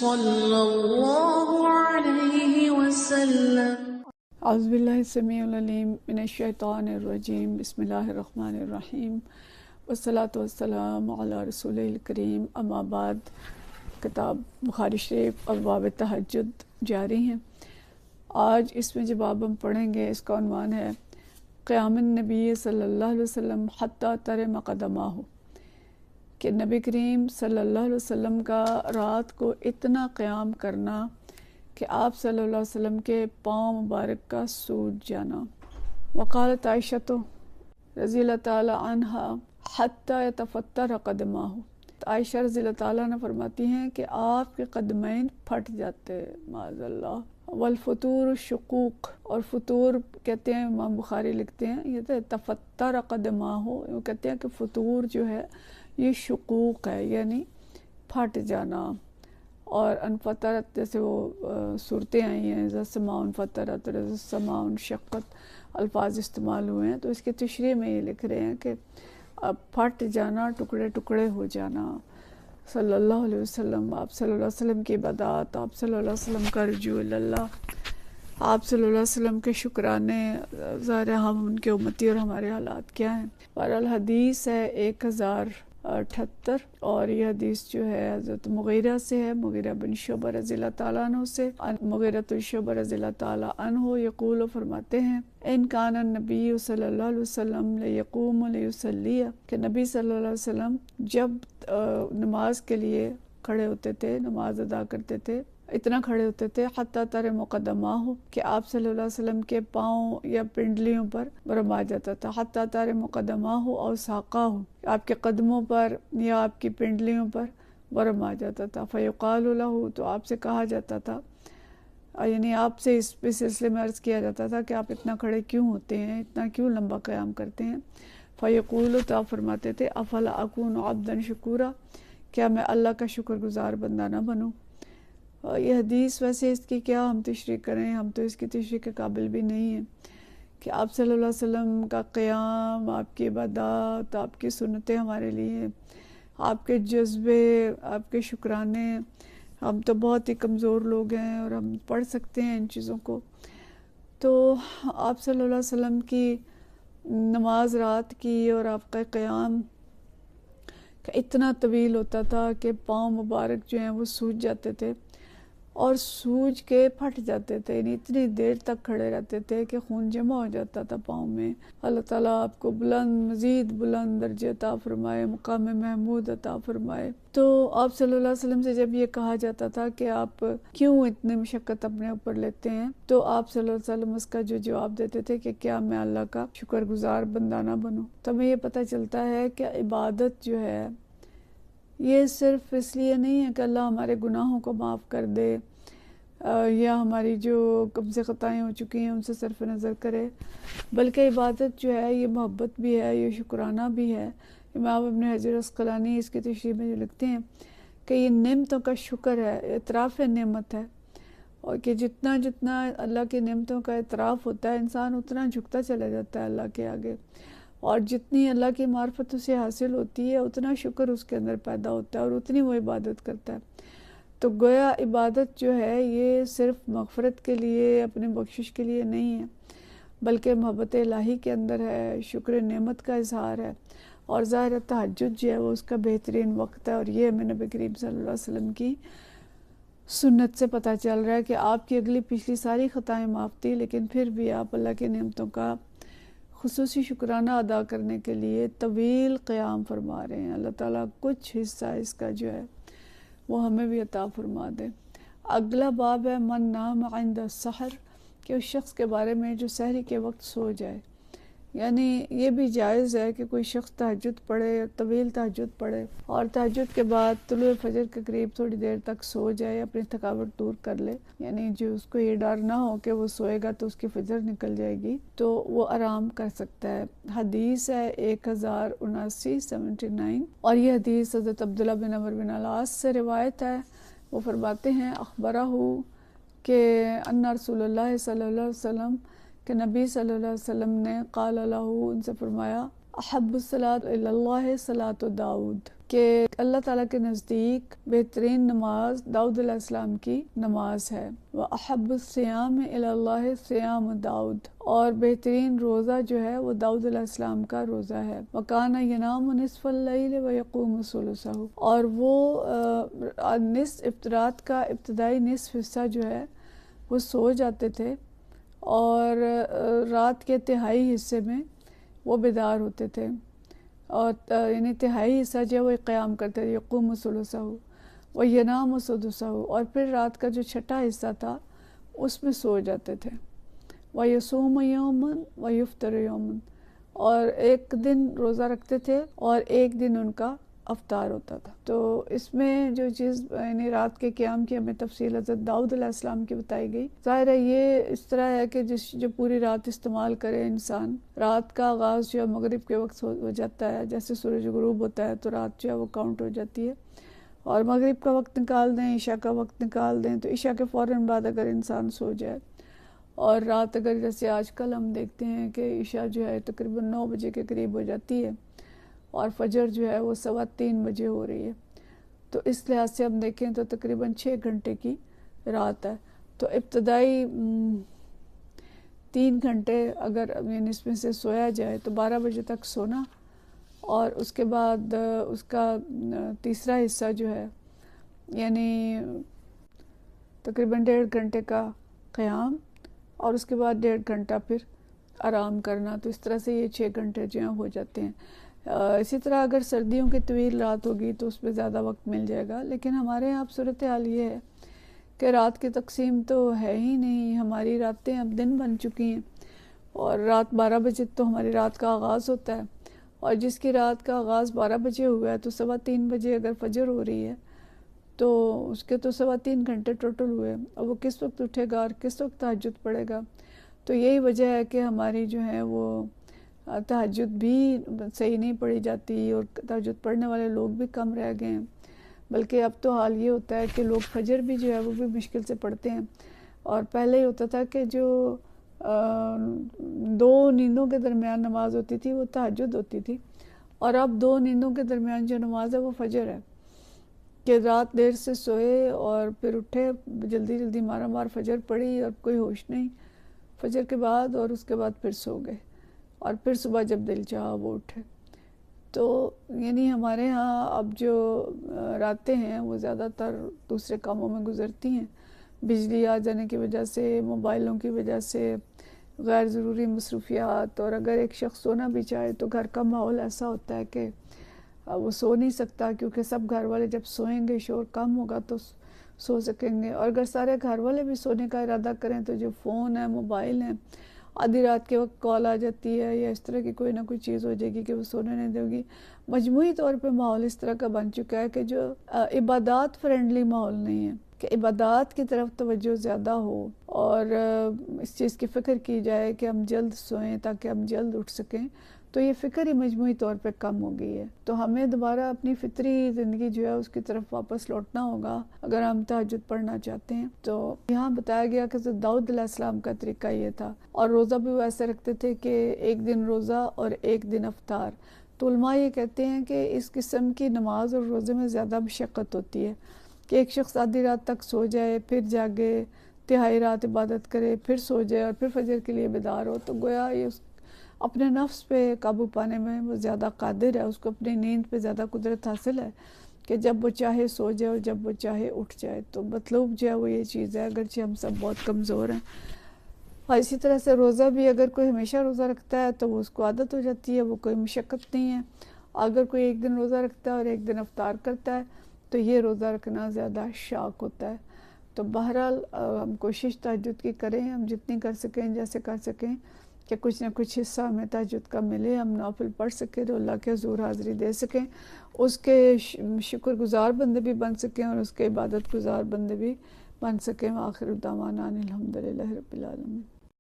صلی اللہ علیہ وسلم۔ اعوذ باللہ السمیع العلیم من الشیطان الرجیم، بسم اللہ الرحمن الرحیم، والصلاة والسلام علی رسول الکریم، اما بعد۔ کتاب بخاری شریف ابواب تہجد جاری ہیں۔ آج اس میں جو باب ہم پڑھیں گے اس کا عنوان ہے قیام النبی صلی اللہ علیہ وسلم حتی ترم قدماہ، کہ نبی کریم صلی اللہ علیہ وسلم کا رات کو اتنا قیام کرنا کہ آپ صلی اللہ علیہ وسلم کے پاؤں مبارک کا سوج جانا۔ وقالت عائشہ رضی اللہ تعالی عنہا حتی یتفطر قدماہ، عائشہ رضی اللہ تعالیٰ عنہ فرماتی ہیں کہ آپ کے قدمین پھٹ جاتے معاذ اللہ۔ والفطور شقوق، اور فطور کہتے ہیں، امام بخاری لکھتے ہیں یہ تو تفطر قدماہ، وہ کہتے ہیں کہ فطور جو ہے یہ شقوق ہے، یعنی پھٹ جانا۔ اور انفطرت جیسے وہ صورتیں آئی ہیں، اذا السماء انفطرت اور اذا السماء انشقت الفاظ استعمال ہوئے ہیں، تو اس کی تشریح میں یہ لکھ رہے ہیں کہ اب پھٹ جانا، ٹکڑے ٹکڑے ہو جانا۔ صلی اللہ علیہ وسلم، آپ صلی اللہ علیہ وسلم کی عبادات، آپ صلی اللہ علیہ وسلم کا رجوع اللہ، آپ صلی اللہ علیہ وسلم کے شکرانے، ظاہر ہے ہم ان کے امتی اور ہمارے حالات کیا ہیں۔ بہرحال حدیث ہے 1078، اور یہ حدیث جو ہے حضرت مغیرہ سے ہے، مغیرہ بن شعبہ رضی اللہ تعالیٰ عنہ سے، مغیرہ بن شعبہ رضی اللہ تعالیٰ عنہ یقول، فرماتے ہیں ان کان النبی صلی اللہ علیہ وسلم لیقوم لیصلی، کہ نبی صلی اللہ علیہ وسلم جب نماز کے لیے کھڑے ہوتے تھے، نماز ادا کرتے تھے، اتنا کھڑے ہوتے تھے حتی ترم قدماہ، کہ آپ صلی اللہ علیہ وسلم کے پاؤں یا پنڈلیوں پر برم آ جاتا تھا، حتی ترم قدماہ او ساقاہ، آپ کے قدموں پر یا آپ کی پنڈلیوں پر برم آ جاتا تھا۔ فیقال لہ، تو آپ سے کہا جاتا تھا، یعنی آپ سے اس سلسلے میں عرض کیا جاتا تھا کہ آپ اتنا کھڑے کیوں ہوتے ہیں، اتنا کیوں لمبا قیام کرتے ہیں۔ فیقول، تو آپ فرماتے تھے افلا اکون عبدا شکورا، کیا میں اللہ کا شکر گزار بندہ نہ بنوں۔ یہ حدیث ویسے اس کی کیا ہم تشریح کریں، ہم تو اس کی تشریح کے قابل بھی نہیں ہیں کہ آپ صلی اللہ علیہ وسلم کا قیام، آپ کی عبادات، آپ کی سنتیں ہمارے لیے، آپ کے جذبے، آپ کے شکرانے، ہم تو بہت ہی کمزور لوگ ہیں اور ہم پڑھ سکتے ہیں ان چیزوں کو۔ تو آپ صلی اللہ علیہ وسلم کی نماز رات کی اور آپ کا قیام کا اتنا طویل ہوتا تھا کہ پاؤں مبارک جو ہیں وہ سوج جاتے تھے اور سوج کے پھٹ جاتے تھے، یعنی اتنی دیر تک کھڑے رہتے تھے کہ خون جمع ہو جاتا تھا پاؤں میں۔ اللہ تعالیٰ آپ کو بلند، مزید بلند درجے عطا فرمائے، مقام محمود عطا فرمائے۔ تو آپ صلی اللہ علیہ وسلم سے جب یہ کہا جاتا تھا کہ آپ کیوں اتنی مشقت اپنے اوپر لیتے ہیں، تو آپ صلی اللہ علیہ وسلم اس کا جو جواب دیتے تھے کہ کیا میں اللہ کا شکر گزار بندہ نہ بنوں۔ تو ہمیں یہ پتہ چلتا ہے کہ عبادت جو ہے یہ صرف اس لیے نہیں ہے کہ اللہ ہمارے گناہوں کو معاف کر دے یا ہماری جو کم سے خطائیں ہو چکی ہیں ان سے صرف نظر کرے، بلکہ عبادت جو ہے یہ محبت بھی ہے، یہ شکرانہ بھی ہے۔ امام ابن حجر عسقلانی اس کی تشریح میں جو لکھتے ہیں کہ یہ نعمتوں کا شکر ہے، اعتراف نعمت ہے، اور کہ جتنا جتنا اللہ کی نعمتوں کا اعتراف ہوتا ہے انسان اتنا جھکتا چلا جاتا ہے اللہ کے آگے، اور جتنی اللہ کی معرفت اسے حاصل ہوتی ہے اتنا شکر اس کے اندر پیدا ہوتا ہے اور اتنی وہ عبادت کرتا ہے۔ تو گویا عبادت جو ہے یہ صرف مغفرت کے لیے، اپنے بخشش کے لیے نہیں ہے، بلکہ محبت الہی کے اندر ہے، شکر نعمت کا اظہار ہے، اور ظاہر تہجد جو ہے وہ اس کا بہترین وقت ہے۔ اور یہ ہمیں نبی کریم صلی اللہ علیہ وسلم کی سنت سے پتہ چل رہا ہے کہ آپ کی اگلی پچھلی ساری خطائیں معاف تھی، لیکن پھر بھی آپ اللہ کی نعمتوں کا خصوصی شکرانہ ادا کرنے کے لیے طویل قیام فرما رہے ہیں۔ اللہ تعالیٰ کچھ حصہ اس کا جو ہے وہ ہمیں بھی عطا فرما دے۔ اگلا باب ہے من نام عند السحر، کہ اس شخص کے بارے میں جو سحری کے وقت سو جائے، یعنی یہ بھی جائز ہے کہ کوئی شخص تہجد پڑھے، طویل تہجد پڑھے، اور تہجد کے بعد طلوع فجر کے قریب تھوڑی دیر تک سو جائے، اپنی تھکاوٹ دور کر لے، یعنی جو اس کو یہ ڈر نہ ہو کہ وہ سوئے گا تو اس کی فجر نکل جائے گی، تو وہ آرام کر سکتا ہے۔ حدیث ہے 1079، اور یہ حدیث حضرت عبداللہ بن عمر بن العاص سے روایت ہے۔ وہ فرماتے ہیں اخبرہ کہ ان رسول اللہ صلی اللہ علیہ وسلم، کہ نبی صلی اللہ علیہ وسلم نے قال له، ان سے فرمایا احب الصلاۃ الی اللہ صلاۃ داؤد، کہ اللہ تعالیٰ کے نزدیک بہترین نماز داؤد علیہ السلام کی نماز ہے. وَأَحَبُّ الصِّيَامِ إِلَى اللَّهِ صِيَامُ داؤد، اور بہترین روزہ جو ہے وہ داؤد علیہ السلام کا روزہ ہے. وَكَانَ يَنَامُ نِصْفَ اللَّيْلِ وَيَقُومُ ثُلُثَهُ، اور وہ رات کا ابتدائی نصف حصہ جو ہے وہ سو جاتے تھے اور رات کے تہائی حصے میں وہ بیدار ہوتے تھے، اور یعنی تہائی حصہ جو ہے وہ قیام کرتے تھے. یقوم ثلثہ وینام سدسہ، اور پھر رات کا جو چھٹا حصہ تھا اس میں سو جاتے تھے. ویصوم یوما ویفطر یوما، اور ایک دن روزہ رکھتے تھے اور ایک دن ان کا افطار ہوتا تھا. تو اس میں جو چیز یعنی رات کے قیام کی ہمیں تفصیل حضرت داؤد علیہ السلام کی بتائی گئی. ظاہر ہے یہ اس طرح ہے کہ جو پوری رات استعمال کرے انسان، رات کا آغاز جو ہے مغرب کے وقت ہو جاتا ہے، جیسے سورج غروب ہوتا ہے تو رات جو ہے وہ کاؤنٹ ہو جاتی ہے، اور مغرب کا وقت نکال دیں، عشاء کا وقت نکال دیں، تو عشاء کے فوراً بعد اگر انسان سو جائے، اور رات اگر جیسے آج کل ہم دیکھتے ہیں کہ عشاء جو ہے تقریباً 9 بجے کے قریب ہو جاتی ہے اور فجر جو ہے وہ 3:15 بجے ہو رہی ہے، تو اس لحاظ سے ہم دیکھیں تو تقریباً 6 گھنٹے کی رات ہے. تو ابتدائی 3 گھنٹے اگر یعنی اس میں سے سویا جائے تو 12 بجے تک سونا، اور اس کے بعد اس کا تیسرا حصہ جو ہے یعنی تقریباً 1.5 گھنٹے کا قیام، اور اس کے بعد 1.5 گھنٹہ پھر آرام کرنا. تو اس طرح سے یہ 6 گھنٹے جو ہیں ہو جاتے ہیں. اسی طرح اگر سردیوں کی طویل رات ہوگی تو اس میں زیادہ وقت مل جائے گا، لیکن ہمارے یہاں اب صورتحال یہ ہے کہ رات کی تقسیم تو ہے ہی نہیں. ہماری راتیں اب دن بن چکی ہیں، اور رات 12 بجے تو ہماری رات کا آغاز ہوتا ہے، اور جس کی رات کا آغاز 12 بجے ہوا ہے تو 3:15 بجے اگر فجر ہو رہی ہے تو اس کے تو 3.25 گھنٹے ٹوٹل ہوئے، اور وہ کس وقت اٹھے گا اور کس وقت تہجد پڑھے گا. تو یہی وجہ ہے کہ ہماری جو ہے وہ تہجد بھی صحیح نہیں پڑھی جاتی، اور تہجد پڑھنے والے لوگ بھی کم رہ گئے ہیں. بلکہ اب تو حال یہ ہوتا ہے کہ لوگ فجر بھی جو ہے وہ بھی مشکل سے پڑھتے ہیں، اور پہلے ہی ہوتا تھا کہ جو 2 نیندوں کے درمیان نماز ہوتی تھی وہ تہجد ہوتی تھی، اور اب 2 نیندوں کے درمیان جو نماز ہے وہ فجر ہے، کہ رات دیر سے سوئے اور پھر اٹھے، جلدی جلدی مارا مار فجر پڑھی اور کوئی ہوش نہیں فجر کے بعد، اور اس کے بعد پھر سو گئے، اور پھر صبح جب دل چاہا وہ اٹھے. تو یعنی ہمارے ہاں اب جو راتیں ہیں وہ زیادہ تر دوسرے کاموں میں گزرتی ہیں، بجلی آ جانے کی وجہ سے، موبائلوں کی وجہ سے، غیر ضروری مصروفیات. اور اگر ایک شخص سونا بھی چاہے تو گھر کا ماحول ایسا ہوتا ہے کہ وہ سو نہیں سکتا، کیونکہ سب گھر والے جب سوئیں گے شور کم ہوگا تو سو سکیں گے. اور اگر سارے گھر والے بھی سونے کا ارادہ کریں تو جو فون ہے، موبائل ہیں، آدھی رات کے وقت کال آ جاتی ہے یا اس طرح کی کوئی نہ کوئی چیز ہو جائے گی کہ وہ سونے نہیں دے گی. مجموعی طور پہ ماحول اس طرح کا بن چکا ہے کہ جو عبادات فرینڈلی ماحول نہیں ہے، کہ عبادات کی طرف توجہ زیادہ ہو، اور اس چیز کی فکر کی جائے کہ ہم جلد سوئیں تاکہ ہم جلد اٹھ سکیں. تو یہ فکر ہی مجموعی طور پہ کم ہو گئی ہے. تو ہمیں دوبارہ اپنی فطری زندگی جو ہے اس کی طرف واپس لوٹنا ہوگا اگر ہم تہجد پڑھنا چاہتے ہیں. تو یہاں بتایا گیا کہ داؤد علیہ السلام کا طریقہ یہ تھا، اور روزہ بھی وہ ایسے رکھتے تھے کہ ایک دن روزہ اور ایک دن افطار. تو علماء یہ کہتے ہیں کہ اس قسم کی نماز اور روزے میں زیادہ مشقت ہوتی ہے، کہ ایک شخص آدھی رات تک سو جائے، پھر جاگے، تہائی رات عبادت کرے، پھر سو جائے اور پھر فجر کے لیے بیدار ہو. تو گویا یہ اپنے نفس پہ قابو پانے میں وہ زیادہ قادر ہے، اس کو اپنی نیند پہ زیادہ قدرت حاصل ہے کہ جب وہ چاہے سو جائے اور جب وہ چاہے اٹھ جائے. تو مطلوب جو ہے وہ یہ چیز ہے، اگرچہ ہم سب بہت کمزور ہیں. اور اسی طرح سے روزہ بھی اگر کوئی ہمیشہ روزہ رکھتا ہے تو وہ اس کو عادت ہو جاتی ہے، وہ کوئی مشقت نہیں ہے. اگر کوئی ایک دن روزہ رکھتا ہے اور ایک دن افطار کرتا ہے تو یہ روزہ رکھنا زیادہ شاق ہوتا ہے. تو بہرحال ہم کوشش تہجد کی کریں، ہم جتنی کر سکیں جیسے کر سکیں کہ کچھ نہ کچھ حصہ ہمیں تہجد کا ملے، ہم نوافل پڑھ سکیں تو اللہ کے حضور حاضری دے سکیں، اس کے شکر گزار بندے بھی بن سکیں اور اس کے عبادت گزار بندے بھی بن سکیں. وآخر دعوانا الحمدللہ رب العالمین.